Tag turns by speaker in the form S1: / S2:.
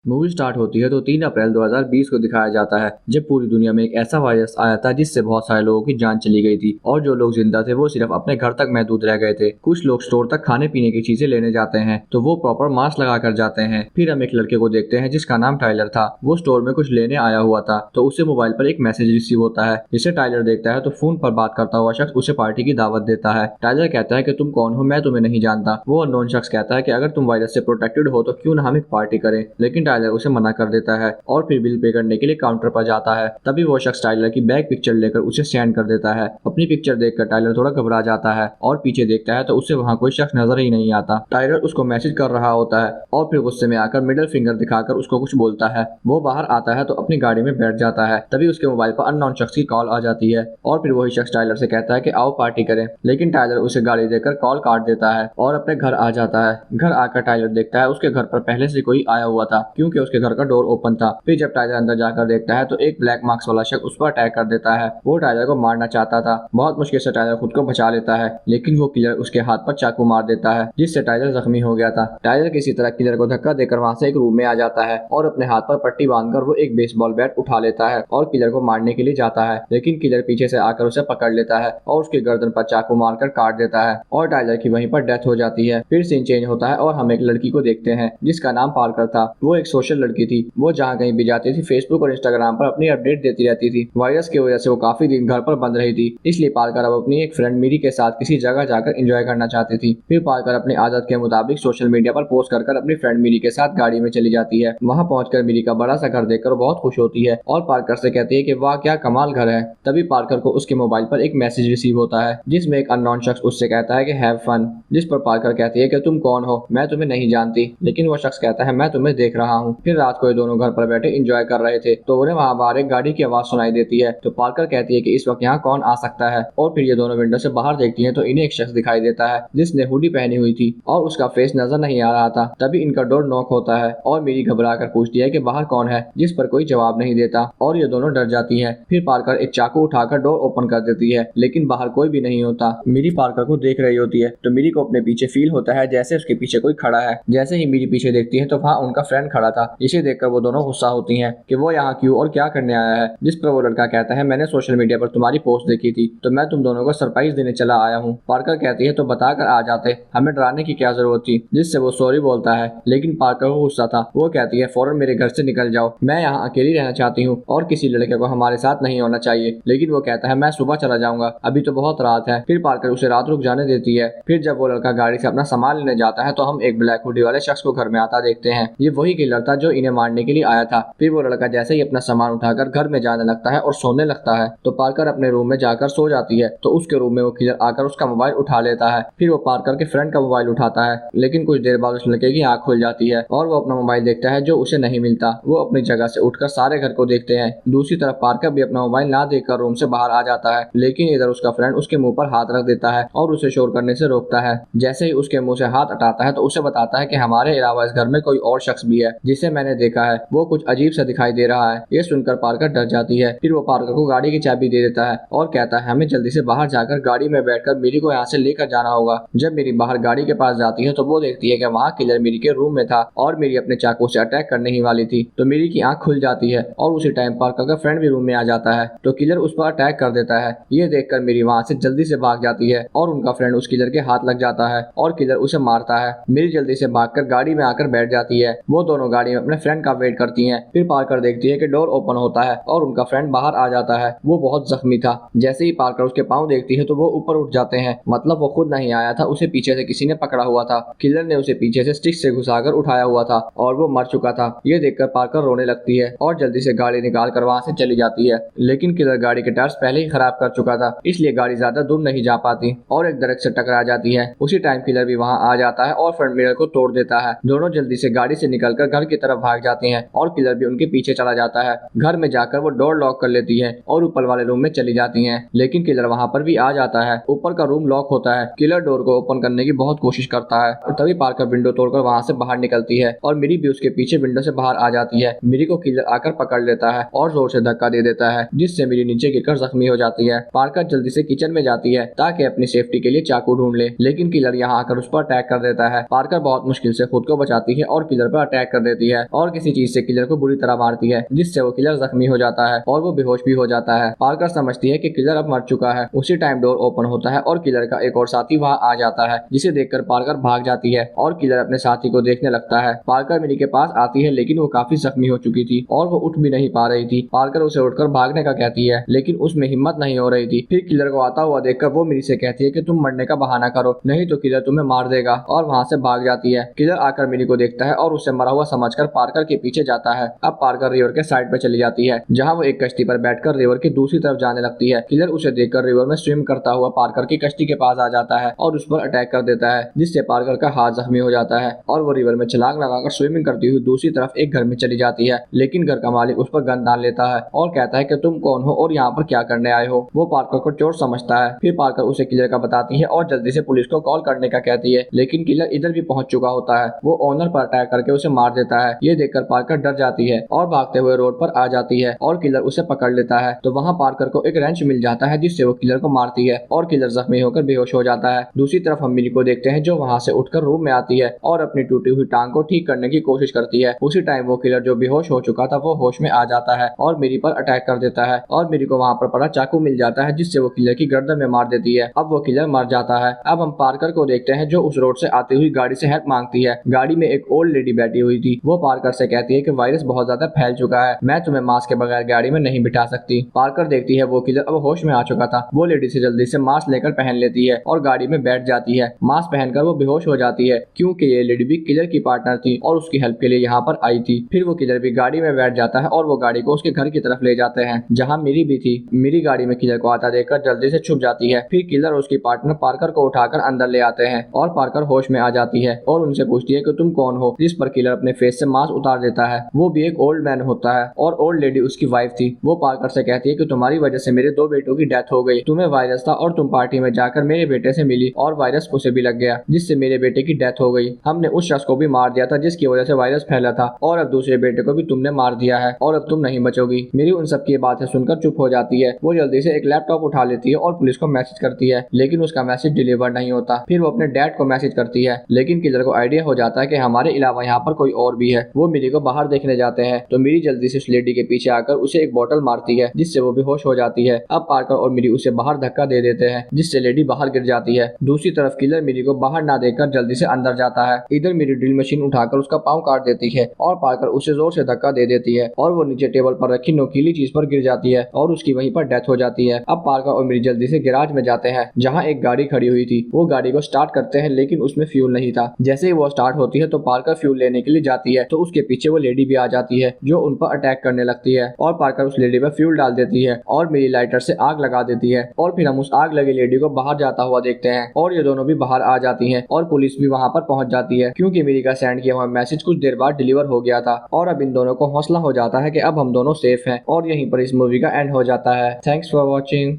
S1: Movie start होती है तो 3 अप्रैल 2020 को दिखाया जाता है जब पूरी दुनिया में एक ऐसा वायरस आया था जिससे बहुत सारे लोगों की जान चली गई थी और जो लोग जिंदा थे वो सिर्फ अपने घर तक महदूद रह गए थे। कुछ लोग स्टोर तक खाने पीने की चीजें लेने जाते हैं तो वो प्रॉपर मास्क लगा कर जाते हैं। फिर हम एक लड़के को देखते हैं जिसका नाम टाइलर था। वो स्टोर में कुछ लेने आया हुआ था तो उसे मोबाइल पर एक मैसेज रिसीव होता है जिसे टाइलर देखता है तो फोन पर बात करता हुआ शख्स उसे पार्टी की दावत देता है। टाइलर कहता है कि तुम कौन हो, मैं तुम्हें नहीं जानता। वो अननोन शख्स कहता है कि अगर तुम वायरस से प्रोटेक्टेड हो तो क्यों ना हम एक पार्टी करें, लेकिन टाइलर उसे मना कर देता है और फिर बिल पे करने के लिए काउंटर पर जाता है। तभी वो शख्स टाइलर की बैग पिक्चर लेकर उसे सेंड कर देता है। अपनी पिक्चर देखकर टाइलर थोड़ा घबरा जाता है और पीछे देखता है तो उसे वहाँ कोई शख्स नजर ही नहीं आता। टाइलर उसको मैसेज कर रहा होता है और फिर गुस्से में आकर मिडिल फिंगर दिखाकर उसको कुछ बोलता है। वो बाहर आता है तो अपनी गाड़ी में बैठ जाता है। तभी उसके मोबाइल पर अननोन शख्स की कॉल आ जाती है और फिर वही शख्स टाइलर से कहता है कि आओ पार्टी करें, लेकिन टाइलर उसे गाली देकर कॉल काट देता है और अपने घर आ जाता है। घर आकर टाइलर देखता है उसके घर पर पहले से कोई आया हुआ था क्योंकि उसके घर का डोर ओपन था। फिर जब टाइलर अंदर जाकर देखता है तो एक ब्लैक मार्क्स वाला शख्स उस पर अटैक कर देता है। वो टाइलर को मारना चाहता था। बहुत मुश्किल से टाइलर खुद को बचा लेता है लेकिन वो किलर उसके हाथ पर चाकू मार देता है जिससे टाइलर जख्मी हो गया था। टाइलर किसी तरह किलर को धक्का देकर वहां से एक रूम में आ जाता है और अपने हाथ पर पट्टी बांधकर वो एक बेसबॉल बैट उठा लेता है और किलर को मारने के लिए जाता है, लेकिन किलर पीछे से आकर उसे पकड़ लेता है और उसकी गर्दन पर चाकू मारकर काट देता है और टाइलर की वहीं पर डेथ हो जाती है। फिर सीन चेंज होता है और हम एक लड़की को देखते हैं जिसका नाम पार्कर था। वो एक सोशल लड़की थी। वो जहाँ कहीं भी जाती थी फेसबुक और इंस्टाग्राम पर अपनी अपडेट देती रहती थी। वायरस की वजह से वो काफी दिन घर पर बंद रही थी, इसलिए पार्कर अब अपनी एक फ्रेंड मिरी के साथ किसी जगह जाकर एंजॉय करना चाहती थी। फिर पार्कर अपनी आदत के मुताबिक सोशल मीडिया पर पोस्ट कर अपनी फ्रेंड मिरी के साथ गाड़ी में चली जाती है। वहाँ पहुंचकर मिरी का बड़ा सा घर देखकर बहुत खुश होती है और पार्कर से कहती है कि वाह क्या कमाल घर है। तभी पार्कर को उसके मोबाइल पर एक मैसेज रिसीव होता है जिसमें एक अननोन शख्स उससे कहता है कि हैव फन, जिस पर पार्कर कहती है कि तुम कौन हो, मैं तुम्हें नहीं जानती, लेकिन वो शख्स कहता है मैं तुम्हें देख रहा हूँ। फिर रात को ये दोनों घर पर बैठे एंजॉय कर रहे थे तो उन्हें वहाँ बाहर एक गाड़ी की आवाज सुनाई देती है। तो पार्कर कहती है कि इस वक्त यहाँ कौन आ सकता है और फिर ये दोनों विंडो से बाहर देखती हैं तो इन्हें एक शख्स दिखाई देता है जिसने हुडी पहनी हुई थी और उसका फेस नजर नहीं आ रहा था। तभी इनका डोर नॉक होता है और मेरी घबरा कर पूछती है कि बाहर कौन है, जिस पर कोई जवाब नहीं देता और ये दोनों डर जाती हैं। फिर पार्कर एक चाकू उठाकर डोर ओपन कर देती है लेकिन बाहर कोई भी नहीं होता। मेरी पार्कर को देख रही होती है तो मेरी को अपने पीछे फील होता है जैसे उसके पीछे कोई खड़ा है। जैसे ही मेरी पीछे देखती है तो वहाँ उनका फ्रेंड खड़ा था, जिसे देखकर वो दोनों गुस्सा होती हैं कि वो यहाँ क्यों और क्या करने आया है। जिस पर वो लड़का कहता है मैंने सोशल मीडिया पर तुम्हारी पोस्ट देखी थी तो मैं तुम दोनों को सरप्राइज देने चला आया हूँ। पार्कर कहती है तो बताकर आ जाते, हमें डराने की क्या जरूरत थी, जिससे वो सॉरी बोलता है लेकिन पार्कर को गुस्सा था। वो कहती है फौरन मेरे घर से निकल जाओ, मैं यहाँ अकेली रहना चाहती हूँ और किसी लड़के को हमारे साथ नहीं होना चाहिए। लेकिन वो कहता है मैं सुबह चला जाऊंगा, अभी तो बहुत रात है। फिर पार्कर उसे रात रुक जाने देती है। फिर जब वो लड़का गाड़ी से अपना सामान लेने जाता है तो हम एक ब्लैक हुडी वाले शख्स को घर में आता देखते हैं। ये वही किलर था जो इन्हें मारने के लिए आया था। फिर वो लड़का जैसे ही अपना सामान उठाकर घर में जाने लगता है और सोने लगता है तो पार्कर अपने रूम में जाकर सो जाती है तो उसके रूम में वो किलर आकर उसका मोबाइल उठा लेता है। फिर वो पार्कर के फ्रेंड का मोबाइल उठाता है लेकिन कुछ देर बाद उस लड़के की आंख खुल जाती है और वो अपना मोबाइल देखता है जो उसे नहीं मिलता। वो अपनी जगह से उठकर सारे घर को देखते हैं। दूसरी तरफ पार्कर भी अपना मोबाइल ना देखकर रूम से बाहर आ जाता है लेकिन इधर उसका फ्रेंड उसके मुंह पर हाथ रख देता है और उसे शोर करने से रोकता है। जैसे ही उसके मुंह से हाथ हटाता है तो उसे बताता है कि हमारे अलावा इस घर में कोई और शख्स भी है जिसे मैंने देखा है, वो कुछ अजीब सा दिखाई दे रहा है। ये सुनकर पार्कर डर जाती है। फिर वो पार्कर को गाड़ी की चाबी दे देता है और कहता है हमें जल्दी से बाहर जाकर गाड़ी में बैठकर मेरी को यहाँ से लेकर जाना होगा। जब मेरी बाहर गाड़ी के पास जाती है तो वो देखती है कि वहाँ किलर मेरी के रूम में था और मेरी अपने चाकू से अटैक करने ही वाली थी तो मेरी की आंख खुल जाती है और उसी टाइम पार्कर का फ्रेंड भी रूम में आ जाता है तो किलर उस पर अटैक कर देता है। ये देखकर मेरी वहाँ से जल्दी से भाग जाती है और उनका फ्रेंड उस किलर के हाथ लग जाता है और किलर उसे मारता है। मेरी जल्दी से भागकर गाड़ी में आकर बैठ जाती है। वो दोनों गाड़ी में अपने फ्रेंड का वेट करती हैं। फिर पार्कर देखती है कि डोर ओपन होता है और उनका फ्रेंड बाहर आ जाता है। वो बहुत जख्मी था। जैसे ही पार्कर उसके पाँव देखती है तो वो ऊपर उठ जाते हैं, मतलब वो खुद नहीं आया था, उसे पीछे से किसी ने पकड़ा हुआ था। किलर ने उसे पीछे से स्टिक से घुसाकर उठाया हुआ था और वो मर चुका था। ये देखकर पार्कर रोने लगती है और जल्दी से गाड़ी निकाल कर वहाँ से चली जाती है लेकिन किलर गाड़ी के टायर्स पहले ही खराब कर चुका था इसलिए गाड़ी ज्यादा दूर नहीं जा पाती और एक दरख्त से टकरा जाती है। उसी टाइम किलर भी वहाँ आ जाता है और फ्रंट मिरर को तोड़ देता है। दोनों जल्दी से गाड़ी से निकलकर घर की तरफ भाग जाते हैं और किलर भी उनके पीछे चला जाता है। घर में जाकर वो डोर लॉक कर लेती है और ऊपर वाले रूम में चली जाती हैं लेकिन किलर वहाँ पर भी आ जाता है। ऊपर का रूम लॉक होता है। किलर डोर को ओपन करने की बहुत कोशिश करता है और तभी पार्कर विंडो तोड़कर वहाँ से बाहर निकलती है और मिरी भी उसके पीछे विंडो से बाहर आ जाती है। मिरी को किलर आकर पकड़ लेता है और जोर से धक्का दे देता है जिससे मिरी नीचे गिरकर जख्मी हो जाती है। पार्कर जल्दी से किचन में जाती है ताकि अपनी सेफ्टी के लिए चाकू ढूंढ ले लेकिन किलर यहाँ आकर उस पर अटैक कर देता है। पार्कर बहुत मुश्किल से खुद को बचाती है और किलर पर अटैक कर देती है और किसी चीज से किलर को बुरी तरह मारती है, जिससे वो किलर जख्मी हो जाता है और वो बेहोश भी हो जाता है। पार्कर समझती है कि किलर अब मर चुका है। उसी टाइम डोर ओपन होता है और किलर का एक और साथी वहाँ आ जाता है, जिसे देखकर पार्कर भाग जाती है और किलर अपने साथी को देखने लगता है। पार्कर मिनी के पास आती है, लेकिन वो काफी जख्मी हो चुकी थी और वो उठ भी नहीं पा रही थी। पार्कर उसे उठकर भागने का कहती है, लेकिन उसमें हिम्मत नहीं हो रही थी। फिर किलर को आता हुआ देखकर वो मिनी से कहती है कि तुम मरने का बहाना करो, नहीं तो किलर तुम्हें मार देगा, और वहाँ से भाग जाती है। किलर आकर मिनी को देखता है और उसे मरा हुआ समझकर पार्कर के पीछे जाता है। अब पार्कर रिवर के साइड पे चली जाती है, जहाँ वो एक कश्ती पर बैठकर रिवर की दूसरी तरफ जाने लगती है। किलर उसे देखकर रिवर में स्विम करता हुआ पार्कर की कश्ती के पास आ जाता है और उस पर अटैक कर देता है, जिससे पार्कर का हाथ जख्मी हो जाता है और वो रिवर में छलांग लगाकर स्विमिंग करती हुई दूसरी तरफ एक घर में चली जाती है। लेकिन घर का मालिक उस पर गन डाल लेता है और कहता है कि तुम कौन हो और यहाँ पर क्या करने आए हो। वो पार्कर को चोर समझता है। फिर पार्कर उसे किलर का बताती है और जल्दी से पुलिस को कॉल करने का कहती है, लेकिन किलर इधर भी पहुंच चुका होता है। वो ओनर पर अटैक करके उसे मार देता है। ये देखकर पार्कर डर जाती है और भागते हुए रोड पर आ जाती है और किलर उसे पकड़ लेता है। तो वहाँ पार्कर को एक रेंच मिल जाता है, जिससे वो किलर को मारती है और किलर जख्मी होकर बेहोश हो जाता है। दूसरी तरफ हम मिनी को देखते हैं, जो वहाँ से उठकर रूम में आती है और अपनी टूटी हुई टांग को ठीक करने की कोशिश करती है। उसी टाइम वो किलर जो बेहोश हो चुका था वो होश में आ जाता है और मिनी पर अटैक कर देता है और मिनी को वहाँ पर पड़ा चाकू मिल जाता है, जिससे वो किलर की गर्दन में मार देती है। अब वो किलर मर जाता है। अब हम पार्कर को देखते हैं, जो उस रोड से आती हुई गाड़ी से हेल्प मांगती है। गाड़ी में एक ओल्ड लेडी बैठी हुई थी। वो पार्कर से कहती है कि वायरस बहुत ज्यादा फैल चुका है, मैं तुम्हें मास्क के बगैर गाड़ी में नहीं बिठा सकती। पार्कर देखती है वो किलर अब होश में आ चुका था। वो लेडी से जल्दी से मास्क लेकर पहन लेती है और गाड़ी में बैठ जाती है। मास्क पहनकर वो बेहोश हो जाती है, क्योंकि ये लेडी भी किलर की पार्टनर थी और उसकी हेल्प के लिए यहाँ पर आई थी। फिर वो किलर भी गाड़ी में बैठ जाता है और वो गाड़ी को उसके घर की तरफ ले जाते हैं, जहाँ मिरी भी थी। मिरी गाड़ी में किलर को आता देखकर जल्दी से छुप जाती है। फिर किलर और उसकी पार्टनर पार्कर को उठाकर अंदर ले आते हैं और पार्कर होश में आ जाती है और उनसे पूछती है कि तुम कौन हो, जिस पर किलर अपने फेस से मास्क उतार देता है। वो भी एक ओल्ड मैन होता है और ओल्ड लेडी उसकी वाइफ थी। वो पार्कर से कहती है कि तुम्हारी वजह से मेरे 2 बेटों की डेथ हो गई, तुम्हें वायरस था और तुम पार्टी में जाकर मेरे बेटे से मिली और वायरस उसे भी लग गया, जिससे मेरे बेटे की डेथ हो गई। हमने उस शख्स को भी मार दिया था जिसकी वजह से वायरस फैला था, और अब दूसरे बेटे को भी तुमने मार दिया है और अब तुम नहीं बचोगी। मेरी उन सब की बातें सुनकर चुप हो जाती है। वो जल्दी से एक लैपटॉप उठा लेती है और पुलिस को मैसेज करती है, लेकिन उसका मैसेज डिलीवर नहीं होता। फिर वो अपने डैड को मैसेज करती है, लेकिन किलर को आइडिया हो जाता है कि हमारे अलावा यहाँ पर कोई और भी है। वो मिरी को बाहर देखने जाते हैं, तो मिरी जल्दी से उस लेडी के पीछे आकर उसे एक बोतल मारती है, जिससे वो बेहोश हो जाती है। अब पार्कर और मिरी उसे बाहर धक्का दे देते हैं, जिससे लेडी बाहर गिर जाती है। दूसरी तरफ किलर मिरी को बाहर ना देखकर जल्दी से अंदर जाता है। इधर मिरी ड्रिल मशीन उठाकर उसका पाँव काट देती है और पार्कर उसे जोर से धक्का दे देती है और वो नीचे टेबल पर रखी नोकीली चीज पर गिर जाती है और उसकी वहीं पर डेथ हो जाती है। अब पार्कर और मिरी जल्दी से गैराज में जाते हैं, जहाँ एक गाड़ी खड़ी हुई थी। वो गाड़ी को स्टार्ट करते हैं, लेकिन उसमें फ्यूल नहीं था। जैसे ही वो स्टार्ट होती है तो पार्कर फ्यूल लेने के लिए जाती है, तो उसके पीछे वो लेडी भी आ जाती है, जो उन पर अटैक करने लगती है और पार्कर उस लेडी पर फ्यूल डाल देती है और मिरी लाइटर से आग लगा देती है। और फिर हम उस आग लगी लेडी को बाहर जाता हुआ देखते हैं और ये दोनों भी बाहर आ जाती हैं और पुलिस भी वहाँ पर पहुंच जाती है, क्योंकि मिरी का सेंड किया हुआ मैसेज कुछ देर बाद डिलीवर हो गया था। और अब इन दोनों को हौसला हो जाता है कि अब हम दोनों सेफ हैं और यहीं पर इस मूवी का एंड हो जाता है। Thanks for watching.